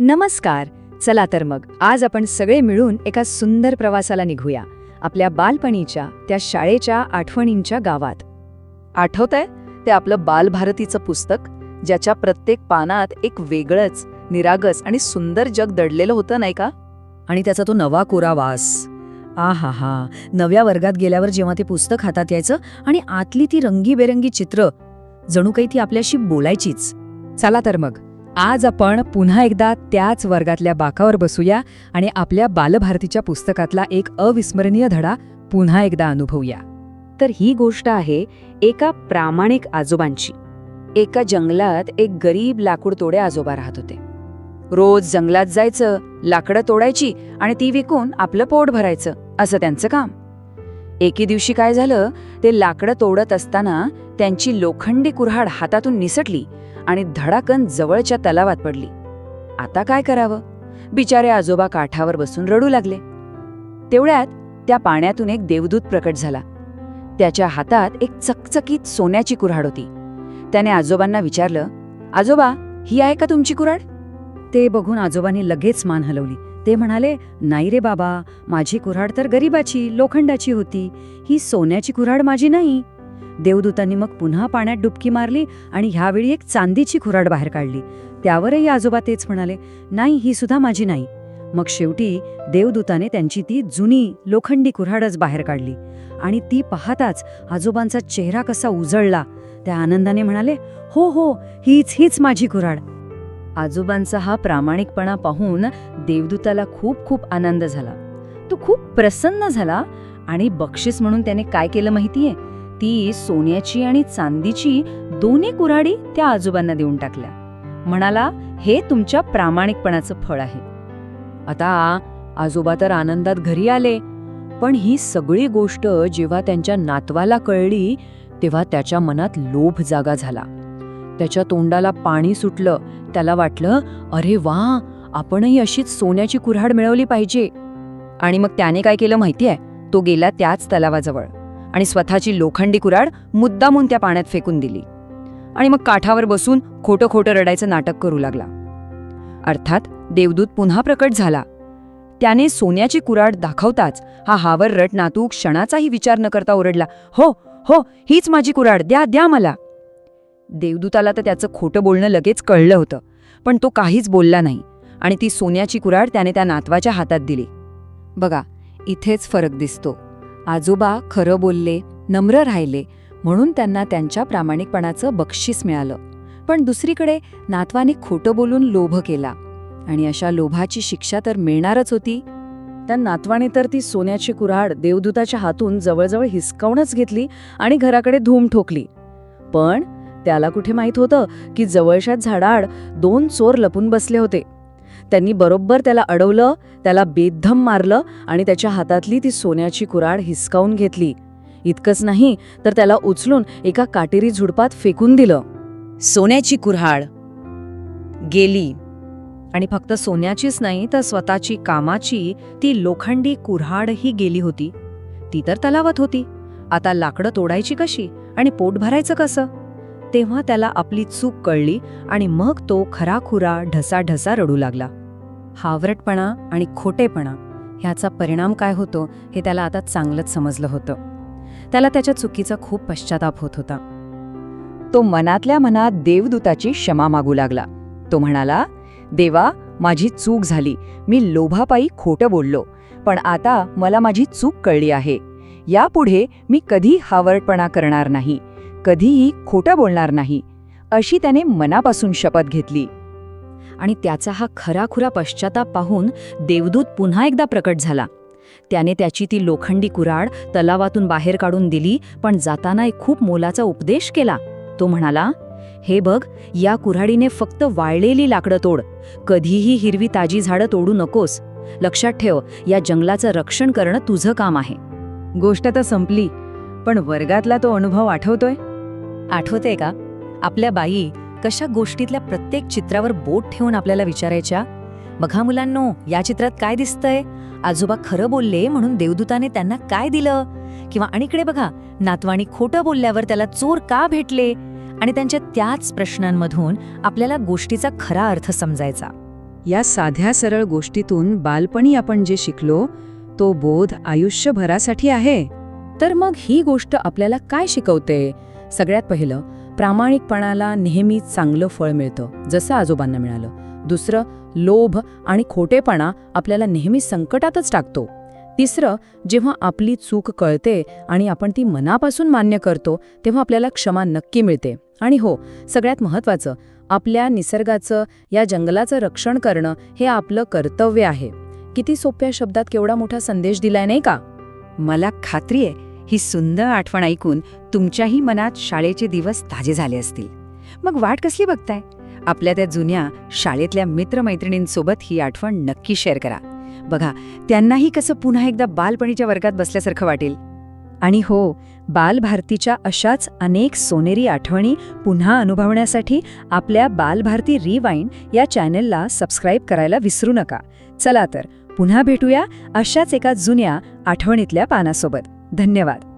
नमस्कार. चला तर मग आज आपण सगळे मिळून एका सुंदर प्रवासाला निघूया, आपल्या बालपणीच्या त्या शाळेच्या आठवणींच्या गावात. आठवतंय ते आपलं बालभारतीचं पुस्तक, ज्याच्या प्रत्येक पानात एक वेगळंच निरागस आणि सुंदर जग दडलेलं होतं, नाही का? आणि त्याचा तो नवा कोरा वास. हा नव्या वर्गात गेल्यावर जेव्हा ते पुस्तक हातात यायचं आणि आतली ती रंगीबेरंगी चित्र, जणू काही ती आपल्याशी बोलायचीच. चला तर मग आज आपण पुन्हा एकदा त्याच वर्गातल्या बाकावर बसूया आणि आपल्या बालभारतीच्या पुस्तकातला एक अविस्मरणीय धडा पुन्हा एकदा अनुभवूया. तर ही गोष्ट आहे एका प्रामाणिक आजोबांची. एका जंगलात एक गरीब लाकूड आजोबा राहत होते. रोज जंगलात जायचं, लाकडं तोडायची आणि ती विकून आपलं पोट भरायचं, असं त्यांचं काम. एके दिवशी काय झालं, ते लाकडं तोडत असताना त्यांची लोखंडी कुऱ्हाड हातातून निसटली आणि धडाकन जवळच्या तलावात पडली. आता काय करावं? बिचारे आजोबा काठावर बसून रडू लागले. तेवढ्यात त्या पाण्यातून एक देवदूत प्रकट झाला. त्याच्या हातात एक चकचकीत सोन्याची कुऱ्हाड होती. त्याने आजोबांना विचारलं, आजोबा, ही आहे का तुमची कुऱ्हाड? ते बघून आजोबांनी लगेच मान हलवली. ते म्हणाले, नाही रे बाबा, माझी कुऱ्हाड तर गरीबाची लोखंडाची होती. ही सोन्याची कुऱ्हाड माझी नाही. देवदूतांनी मग पुन्हा पाण्यात डुबकी मारली आणि ह्यावेळी एक चांदीची कुऱ्हाड बाहेर काढली. त्यावरही आजोबा तेच म्हणाले, नाही, ही सुद्धा माझी नाही. मग शेवटी देवदूताने त्यांची ती जुनी लोखंडी कुऱ्हाडच बाहेर काढली आणि ती पाहताच आजोबांचा चेहरा कसा उजळला. त्या आनंदाने म्हणाले, हो, हीच माझी कुऱ्हाड. आजोबांचा हा प्रामाणिकपणा पाहून देवदूताला खूप आनंद झाला. तो खूप प्रसन्न झाला आणि बक्षीस म्हणून त्याने काय केलं माहितीये? ती सोन्याची आणि चांदीची दोन्ही कुऱ्हाडी त्या आजोबांना देऊन टाकल्या. म्हणाला, हे तुमच्या प्रामाणिकपणाचं फळ आहे. आता आजोबा तर आनंदात घरी आले, पण ही सगळी गोष्ट जेव्हा त्यांच्या नातवाला कळली तेव्हा त्याच्या मनात लोभ जागा झाला. त्याच्या तोंडाला पाणी सुटलं. त्याला वाटलं, अरे वा, आपणही अशीच सोन्याची कुऱ्हाड मिळवली पाहिजे. आणि मग त्याने काय केलं माहितीये? तो गेला त्याच तलावाजवळ आणि स्वतःची लोखंडी कुऱ्हाड मुद्दामून त्या पाण्यात फेकून दिली आणि मग काठावर बसून खोटं रडायचं नाटक करू लागला. अर्थात देवदूत पुन्हा प्रकट झाला. त्याने सोन्याची कुऱ्हाड दाखवताच हा हावरट नातू क्षणाचाही विचार न करता ओरडला, हो, हीच माझी कुऱ्हाड, द्या मला. देवदूताला तर त्याचं खोटं बोलणं लगेच कळलं होतं, पण तो काहीच बोलला नाही आणि ती सोन्याची कुऱ्हाड त्याने त्या नातवाच्या हातात दिली. बघा, इथेच फरक दिसतो. आजोबा खरं बोलले, नम्र राहिले, म्हणून त्यांना त्यांच्या प्रामाणिकपणाचं बक्षीस मिळालं. पण दुसरीकडे नातवाने खोटं बोलून लोभ केला आणि अशा लोभाची शिक्षा तर मिळणारच होती. त्या नातवाने तर ती सोन्याची कुऱ्हाड देवदूताच्या हातून जवळजवळ हिसकावूनच घेतली आणि घराकडे धूम ठोकली. पण त्याला कुठे माहीत होतं की जवळच्या झाडाआड 2 चोर लपून बसले होते. त्यांनी बरोबर त्याला अडवलं, त्याला बेधम मारलं आणि त्याच्या हातातली ती सोन्याची कुऱ्हाड हिसकावून घेतली. इतकंच नाही तर त्याला उचलून एका काटेरी झुडपात फेकून दिलं. सोन्याची कुऱ्हाड गेली. आणि फक्त सोन्याचीच नाही तर स्वतःची कामाची ती लोखंडी कुऱ्हाडही गेली होती. ती तर तलावात होती. आता लाकडं तोडायची कशी आणि पोट भरायचं कसं? तेव्हा त्याला आपली चूक कळली आणि मग तो खराखुरा ढसाढसा रडू लागला. हावरटपणा आणि खोटेपणा ह्याचा परिणाम काय होतो हे त्याला आता चांगलंच समजलं होतं. त्याला त्याच्या चुकीचा खूप पश्चाताप होत होता. तो मनातल्या मनात देवदूताची क्षमा मागू लागला. तो म्हणाला, देवा, माझी चूक झाली. मी लोभापायी खोटं बोललो, पण आता मला माझी चूक कळली आहे. यापुढे मी कधी हावरटपणा करणार नाही, कधीही खोटं बोलणार नाही, अशी त्याने मनापासून शपथ घेतली. आणि त्याचा हा खराखुरा पश्चाताप पाहून देवदूत पुन्हा एकदा प्रकट झाला. त्याने त्याची ती लोखंडी कुऱ्हाड तलावातून बाहेर काढून दिली, पण जाताना एक खूप मोलाचा उपदेश केला. तो म्हणाला, हे बघ, या कुऱ्हाडीने फक्त वाळलेली लाकडं तोड, कधीही हिरवी ताजी झाडं तोडू नकोस. लक्षात ठेव, या जंगलाचं रक्षण करणं तुझं काम आहे. गोष्ट तर संपली, पण वर्गातला तो अनुभव आठवतोय? आठवतंय का? आपल्या बाई कशा गोष्टीतल्या प्रत्येक चित्रावर बोट ठेवून आपल्याला विचारायच्या, बघा मुलांनो, या चित्रात काय दिसतंय? आजोबा खरं बोलले म्हणून देवदूताने त्यांना काय दिलं? किंवा आणिकडे बघा, नातवानी खोटं बोलल्यावर त्याला चोर का भेटले? आणि त्यांच्या त्याच प्रश्नांमधून आपल्याला गोष्टीचा खरा अर्थ समजायचा. या साध्या सरळ गोष्टीतून बालपणी आपण जे शिकलो तो बोध आयुष्यभरासाठी आहे. तर मग ही गोष्ट आपल्याला काय शिकवते? सगळ्यात पहिलं, प्रामाणिकपणाला नेहमीच चांगलं फळ मिळतं, जसं आजोबांना मिळालं. दुसरं, लोभ आणि खोटेपणा आपल्याला नेहमी संकटातच टाकतो. तिसरं, जेव्हा आपली चूक कळते आणि आपण ती मनापासून मान्य करतो तेव्हा आपल्याला क्षमा नक्की मिळते. आणि हो, सगळ्यात महत्त्वाचं, आपल्या निसर्गाचं, या जंगलाचं रक्षण करणं हे आपलं कर्तव्य आहे. किती सोप्या शब्दात केवढा मोठा संदेश दिलाय, नाही का? मला खात्री आहे ही सुंदर आठवण ऐकून तुमच्याही मनात शाळेचे दिवस ताजे झाले असतील. मग वाट कसली बघताय? आपल्या त्या जुन्या शाळेतल्या मित्रमैत्रिणींसोबत ही आठवण नक्की शेअर करा. बघा, त्यांनाही कसं पुन्हा एकदा बालपणीच्या वर्गात बसल्यासारखं वाटेल. आणि हो, बालभारतीच्या अशाच अनेक सोनेरी आठवणी पुन्हा अनुभवण्यासाठी आपल्या बालभारती रिवाइंड या चॅनेलला सबस्क्राईब करायला विसरू नका. चला तर, पुन्हा भेटूया अशाच एका जुन्या आठवणीतल्या पानासोबत. धन्यवाद.